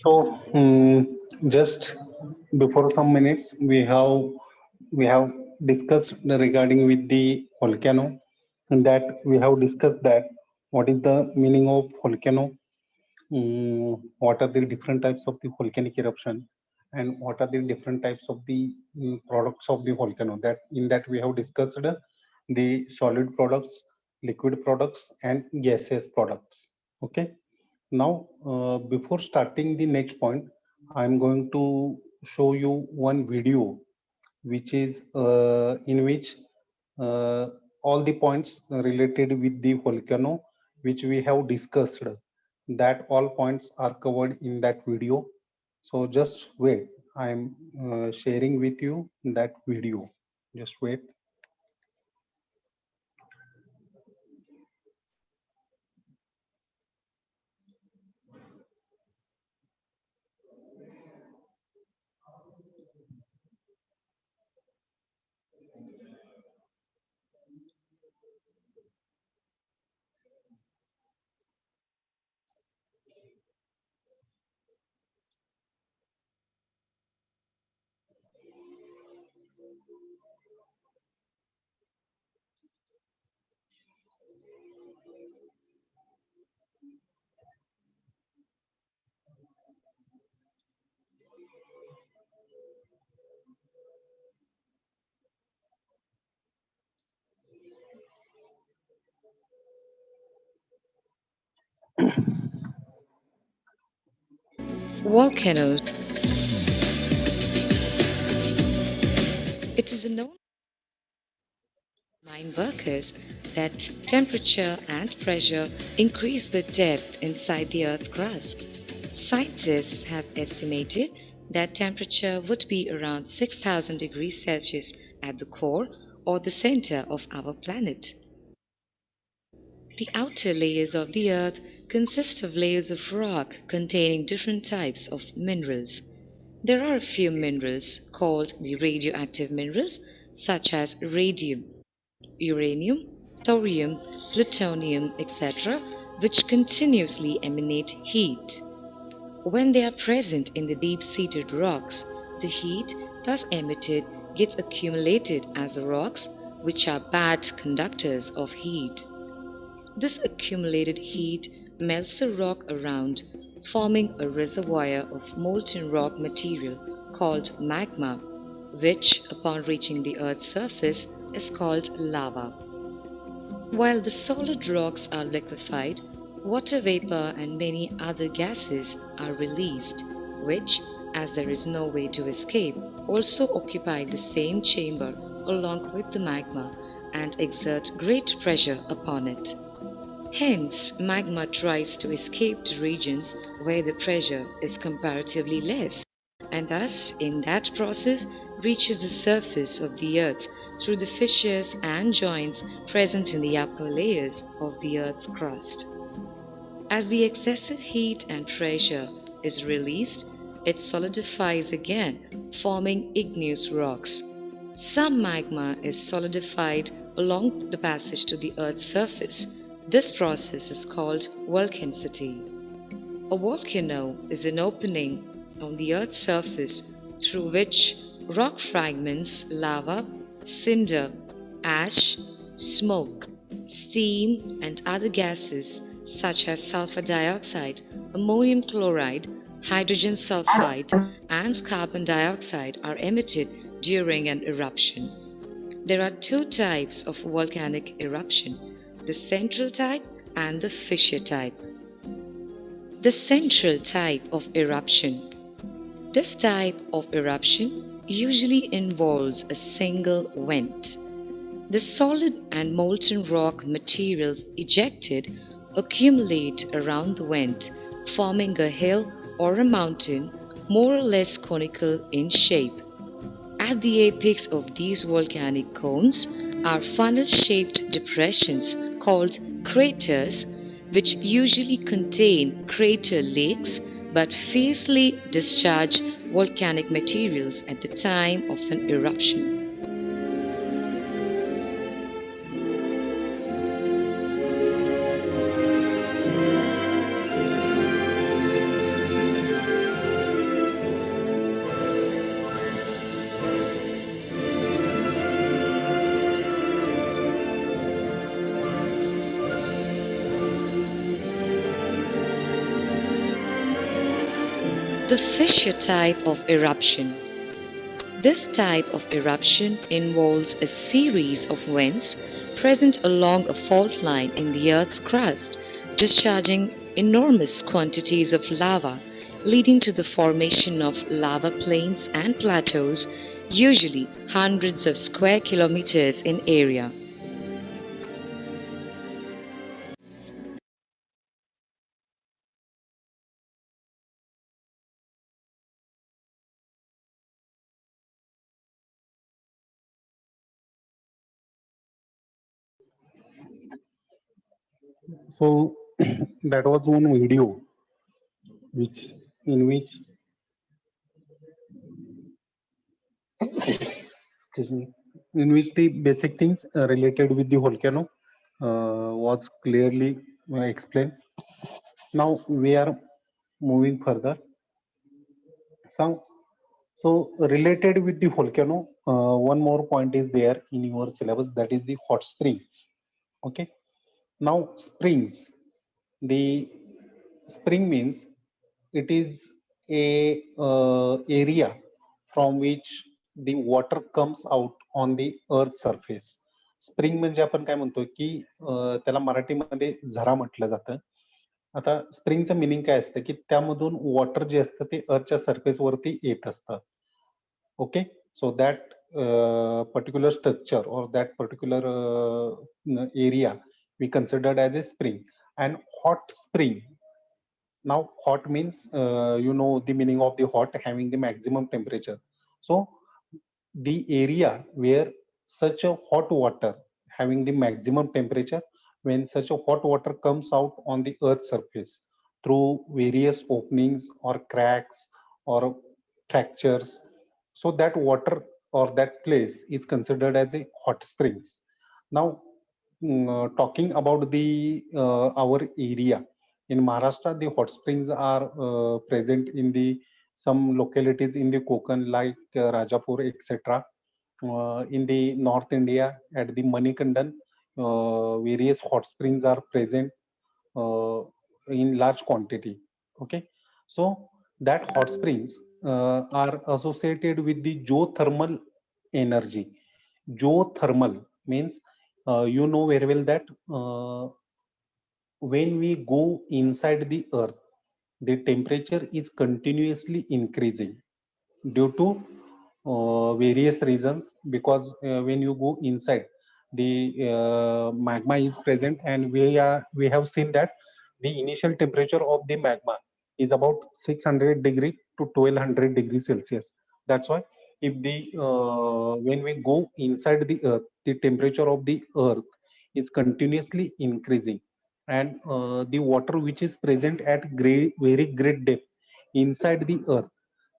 So, just before some minutes, we have discussed regarding with the volcano, and that we have discussed that what is the meaning of volcano, what are the different types of the volcanic eruption, and what are the different types of the products of the volcano. That in that we have discussed the solid products, liquid products, and gaseous products. Okay. Now, before starting the next point, I'm going to show you one video, which is in which uh, all the points related with the volcano, which we have discussed, that all points are covered in that video. So just wait, I'm sharing with you that video. Just wait. Volcanoes. It is a known mine workers that temperature and pressure increase with depth inside the Earth's crust. Scientists have estimated that temperature would be around 6,000 degrees Celsius at the core or the center of our planet. The outer layers of the Earth consist of layers of rock containing different types of minerals. There are a few minerals called the radioactive minerals, such as radium, uranium, thorium, plutonium, etc., which continuously emanate heat. When they are present in the deep-seated rocks, the heat thus emitted gets accumulated as the rocks, which are bad conductors of heat. This accumulated heat melts the rock around, forming a reservoir of molten rock material called magma, which, upon reaching the Earth's surface, is called lava. While the solid rocks are liquefied, water vapor and many other gases are released, which, as there is no way to escape, also occupy the same chamber along with the magma and exert great pressure upon it. Hence, magma tries to escape to regions where the pressure is comparatively less, and thus, in that process, reaches the surface of the earth through the fissures and joints present in the upper layers of the earth's crust. As the excessive heat and pressure is released, it solidifies again, forming igneous rocks. Some magma is solidified along the passage to the Earth's surface. This process is called volcanicity. A volcano is an opening on the Earth's surface through which rock fragments, lava, cinder, ash, smoke, steam, and other gases such as sulfur dioxide, ammonium chloride, hydrogen sulfide, and carbon dioxide are emitted during an eruption. There are two types of volcanic eruption, the central type and the fissure type. The central type of eruption. This type of eruption usually involves a single vent. The solid and molten rock materials ejected accumulate around the vent, forming a hill or a mountain more or less conical in shape. At the apex of these volcanic cones are funnel-shaped depressions called craters, which usually contain crater lakes but fiercely discharge volcanic materials at the time of an eruption. The fissure type of eruption. This type of eruption involves a series of vents present along a fault line in the Earth's crust, discharging enormous quantities of lava, leading to the formation of lava plains and plateaus, usually hundreds of square kilometers in area. So that was one video which in which excuse me, in which the basic things related with the volcano was clearly explained. Now we are moving further. So, so related with the volcano, one more point is there in your syllabus, that is the hot springs. Okay. Now springs, the spring means it is a area from which the water comes out on the earth surface. Spring म्हणजे आपण काय म्हणतो की त्याला मराठीमध्ये झरा म्हटलं जातं. आता स्प्रिंगचं मिनिंग काय असतं की त्यामधून वॉटर जे असतं ते अर्थच्या सरफेस वरती येत असतं. Okay, so that particular structure or that particular area we considered as a spring. And hot spring, now hot means you know the meaning of the hot, having the maximum temperature. So the area where such a hot water having the maximum temperature, when such a hot water comes out on the earth surface through various openings or cracks or fractures, so that water or that place is considered as a hot springs. Now talking about the our area in Maharashtra, the hot springs are present in the some localities in the Konkan like Rajapur, etc. In the North India, at the Manikandan, various hot springs are present uh, in large quantity. Okay, so that hot springs are associated with the geothermal energy. Geothermal means you know very well that when we go inside the earth, the temperature is continuously increasing due to various reasons, because when you go inside, the magma is present, and we have seen that the initial temperature of the magma is about 600 degree to 1200 degrees Celsius. That's why if the when we go inside the earth, the temperature of the earth is continuously increasing, and the water which is present at very great depth inside the earth,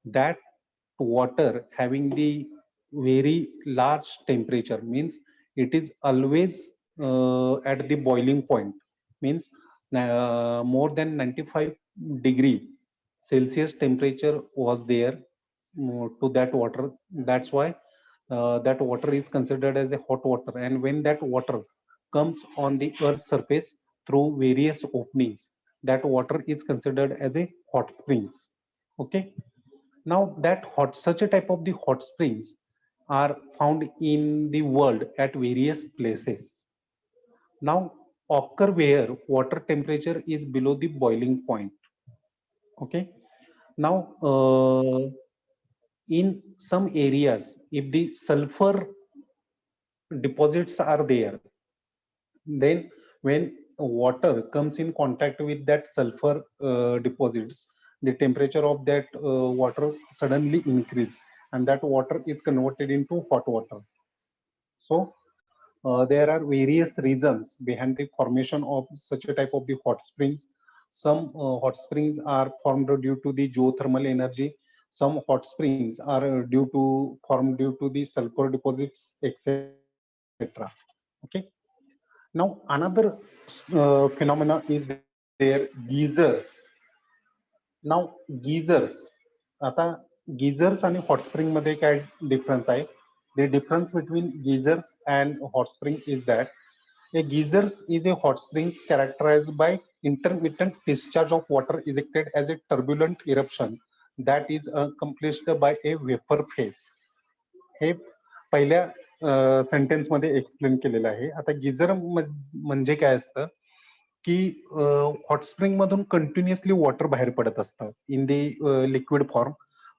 that water having the very large temperature means it is always at the boiling point, means more than 95 degree Celsius temperature was there to that water. That's why that water is considered as a hot water, and when that water comes on the earth surface through various openings, that water is considered as a hot springs. Okay, now that hot, such a type of the hot springs are found in the world at various places. Now occur where water temperature is below the boiling point. Okay. Now in some areas, if the sulfur deposits are there, then when water comes in contact with that sulfur deposits, the temperature of that water suddenly increase, and that water is converted into hot water. So there are various reasons behind the formation of such a type of the hot springs. Some hot springs are formed due to the geothermal energy. Some hot springs are due to formed due to the sulfur deposits, etc. Okay. Now another phenomena is there, geysers. Now geysers, आता geysers आणि hot spring मध्ये काय difference आहे? The difference between geysers and hot spring is that a geysers is a hot springs characterized by intermittent discharge of water ejected as a turbulent eruption that is accomplished by a vapor phase. हे पहिल्या sentence मध्ये explain केलेलं आहे. आता geyser म्हणजे काय असतं की hot spring मधून कंटिन्युअसली वॉटर बाहेर पडत असतं इन दी लिक्विड फॉर्म,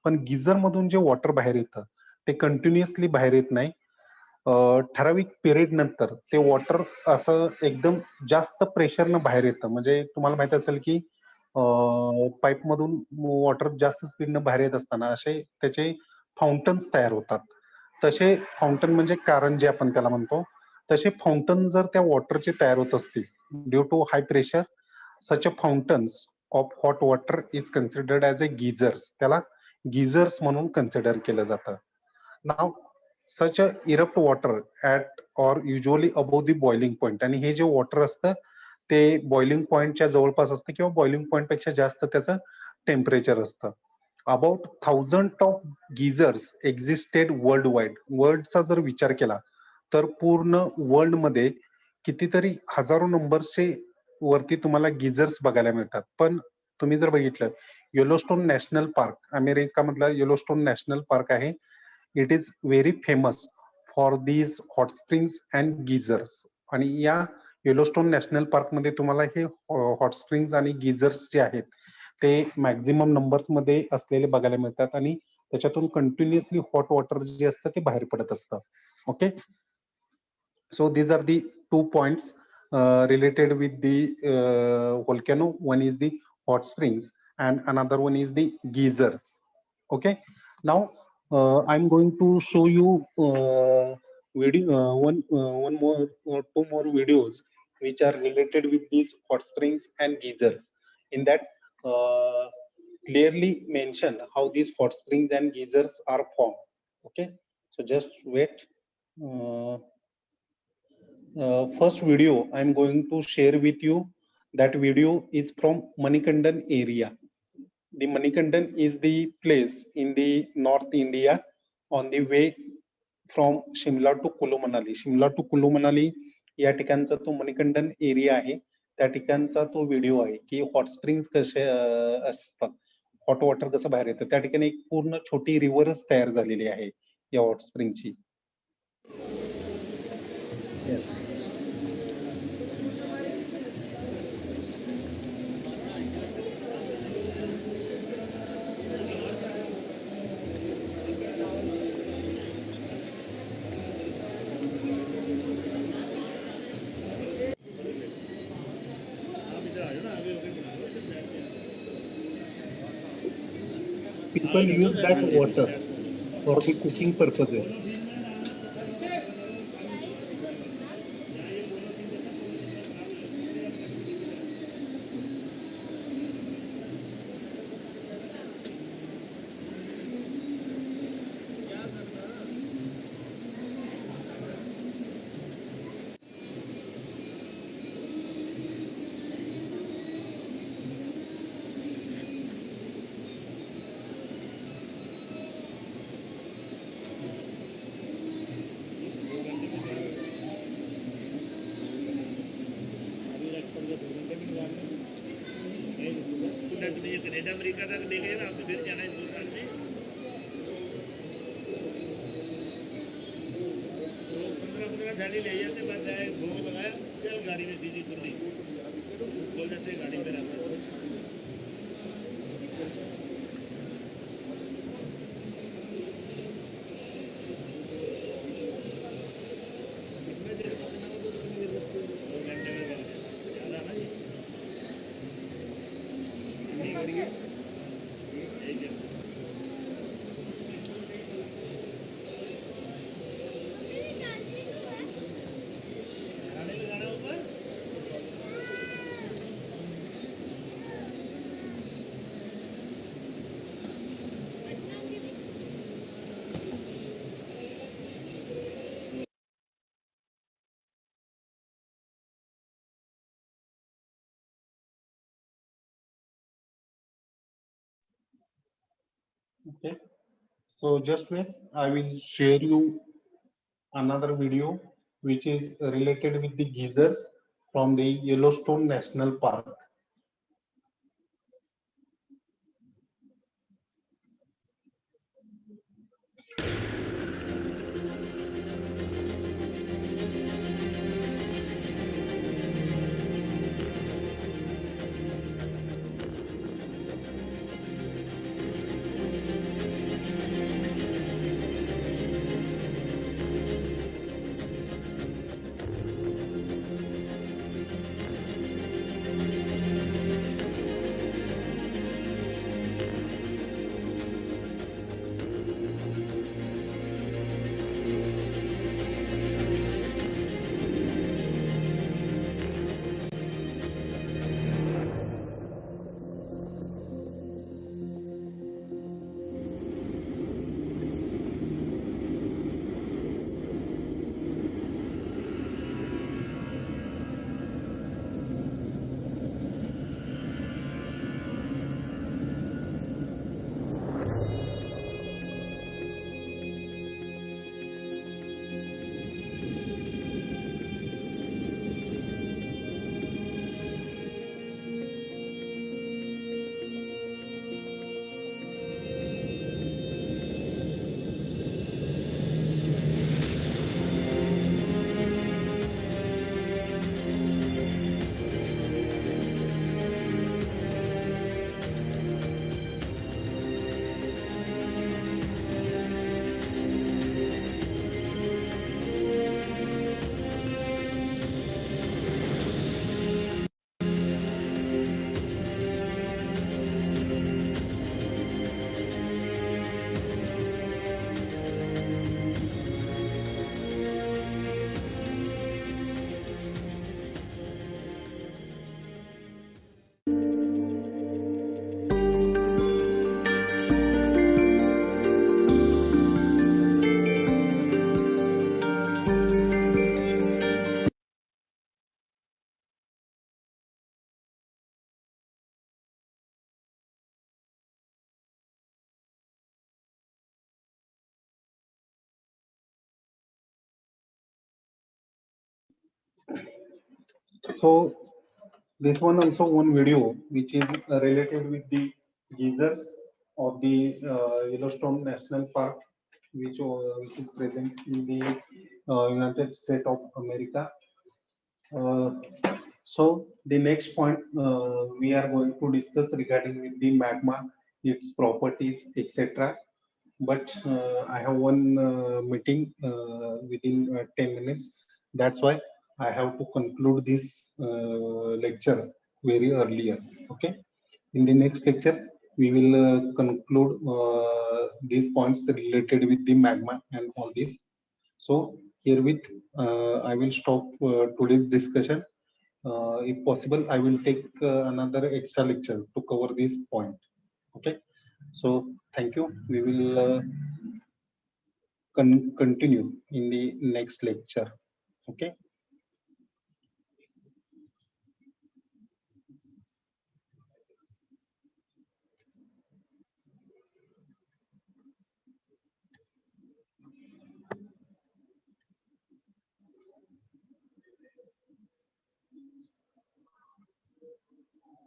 पण गिझर मधून जे वॉटर बाहेर येतं ते कंटिन्युअसली बाहेर येत नाही. ठराविक पिरियड नंतर ते वॉटर असं एकदम जास्त प्रेशरनं बाहेर येतं. म्हणजे तुम्हाला माहित असेल की पाईप मधून वॉटर जास्त स्पीडनं बाहेर येत असताना असे त्याचे फाउंटन्स तयार होतात. तसे फाउंटन म्हणजे कारंजे आपण त्याला म्हणतो. तसे फाउंटन जर त्या वॉटरचे तयार होत असतील due to high pressure, such a fountains of hot water is considered as a geysers. त्याला गीझर्स म्हणून कन्सिडर केलं जातं. नाव such a erupt water at or usually above the boiling point. आणि हे जे वॉटर असतं ते बॉइलिंग पॉइंटच्या जवळपास असतं किंवा बॉइलिंग पॉइंट पेक्षा जास्त त्याचं टेम्परेचर असतं. About 1000 of geysers existed worldwide. वर्ल्डचा जर विचार केला तर पूर्ण वर्ल्ड मध्ये कितीतरी हजारो नंबर्सचे वरती तुम्हाला गीझर्स बघायला मिळतात. पण तुम्ही जर बघितलं येलोस्टोन नॅशनल पार्क, अमेरिका मधला येलोस्टोन नॅशनल पार्क आहे, it is very famous for these hot springs and geysers. आणि या येलोस्टोन नॅशनल पार्क मध्ये तुम्हाला हे हॉट स्प्रिंग्स आणि गीझर्स जे आहेत ते मॅक्झिमम नंबर्स मध्ये असलेले बघायला मिळतात आणि त्याच्यातून कंटिन्युअसली हॉट वॉटर जे असतं ते बाहेर पडत असतं. Okay, so these are the 2 points related with the volcano. One is the hot springs and another one is the geysers. Okay, now I'm going to show you one more or two more videos which are related with these hot springs and geysers. In that clearly mention how these hot springs and geysers are formed. Okay, so just wait. First video I'm going to share with you. That video is from Manikandan area. The Manikandan is the place in the North India on the way from Shimla to Kullu Manali. Shimla to Kullu Manali या ठिकाणचा तो Manikandan area आहे. त्या ठिकाणचा तो video आहे की hot springs कसे असतात, हॉट वॉटर कसं बाहेर येतं. त्या ठिकाणी एक पूर्ण छोटी रिव्हरच तयार झालेली आहे या हॉट स्प्रिंगची. People use that water for the cooking purposes. Canada America तक ले गए ना, आपको फिर जाना है हिंदुस्तान में। तो 15 थाली ले जाते, बस जाए भोग लगाया, चल गाड़ी में सीधी खुली बोल जाते गाड़ी में रहता। Okay, so just wait. I will share you another video which is related with the geysers from the Yellowstone National Park. So this one also one video which is related with the geysers of the Yellowstone National Park, which is present in the United States of America. Uh, so the next point we are going to discuss regarding with the magma, its properties, etc. But I have one meeting within 10 minutes. That's why I have to conclude this lecture very earlier. Okay. In the next lecture, we will conclude these points related with the magma and all this. So herewith, I will stop today's discussion. If possible, I will take another extra lecture to cover this point. Okay. So thank you. We will continue in the next lecture. Okay.